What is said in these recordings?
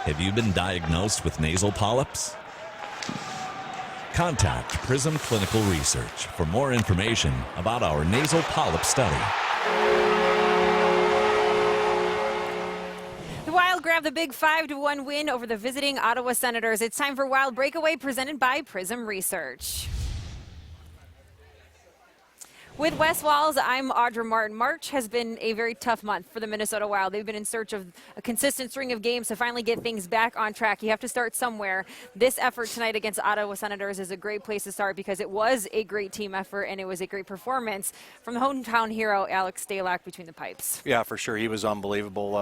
Have you been diagnosed with nasal polyps? Contact Prism Clinical Research for more information about our nasal polyp study. The Wild grabbed the big 5-1 win over the visiting Ottawa Senators. It's time for Wild Breakaway, presented by Prism Research. With Wes Walz, I'm Audra Martin. March has been a very tough month for the Minnesota Wild. They've been in search of a consistent string of games to finally get things back on track. You have to start somewhere. This effort tonight against Ottawa Senators is a great place to start because it was a great team effort and it was a great performance from the hometown hero, Alex Stalock, between the pipes. Yeah, for sure. He was unbelievable.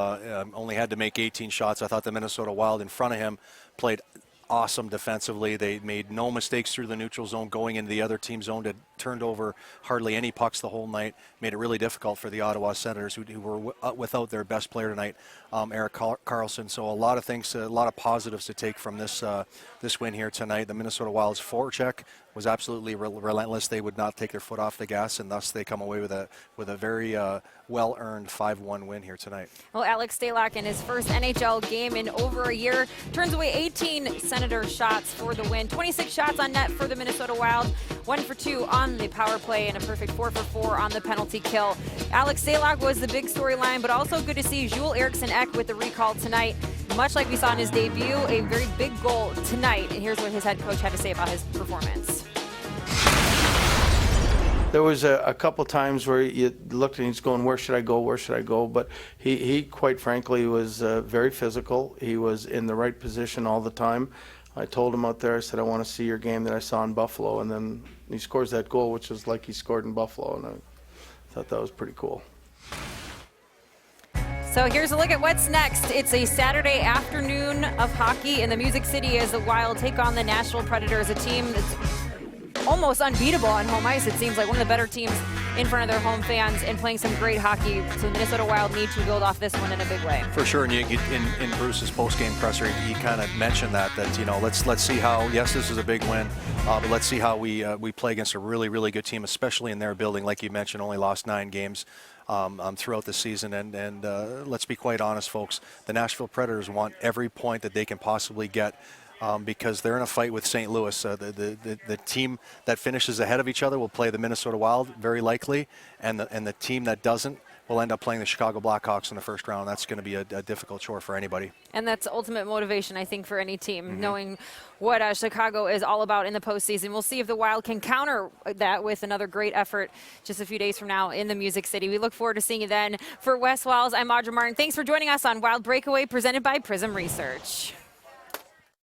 Only had to make 18 shots. I thought the Minnesota Wild in front of him played awesome defensively. They made no mistakes through the neutral zone going into the other team zone. It turned over hardly any pucks the whole night. Made it really difficult for the Ottawa Senators, who were without their best player tonight, Erik Karlsson. So a lot of things, a lot of positives to take from this win here tonight. The Minnesota Wild's forecheck was absolutely relentless. They would not take their foot off the gas, and thus they come away with a very well-earned 5-1 win here tonight. Well, Alex Stalock, in his first NHL game in over a year, turns away 18 Senator shots for the win. 26 shots on net for the Minnesota Wild, 1 for 2 on the power play, and a perfect 4 for 4 on the penalty kill. Alex Stalock was the big storyline, but also good to see Jules Eriksson Ek with the recall tonight. Much like we saw in his debut, a very big goal tonight. And here's what his head coach had to say about his performance. There was a couple times where you looked and he's going, where should I go, where should I go? But he quite frankly, was very physical. He was in the right position all the time. I told him out there, I said, I want to see your game that I saw in Buffalo. And then he scores that goal, which is like he scored in Buffalo. And I thought that was pretty cool. So here's a look at what's next. It's a Saturday afternoon of hockey in the Music City as the Wild take on the Nashville Predators, a team that's almost unbeatable on home ice. It seems like one of the better teams in front of their home fans and playing some great hockey. So the Minnesota Wild need to build off this one in a big way. For sure, and in Bruce's post-game presser, he kind of mentioned that you know, let's see how. Yes, this is a big win, but let's see how we play against a really, really good team, especially in their building. Like you mentioned, only lost 9 games throughout the season, and let's be quite honest, folks. The Nashville Predators want every point that they can possibly get. Because they're in a fight with St. Louis. The team that finishes ahead of each other will play the Minnesota Wild, very likely, and the team that doesn't will end up playing the Chicago Blackhawks in the first round. That's going to be a difficult chore for anybody. And that's ultimate motivation, I think, for any team, knowing what Chicago is all about in the postseason. We'll see if the Wild can counter that with another great effort just a few days from now in the Music City. We look forward to seeing you then. For Wes Walz, I'm Audra Martin. Thanks for joining us on Wild Breakaway, presented by Prism Research.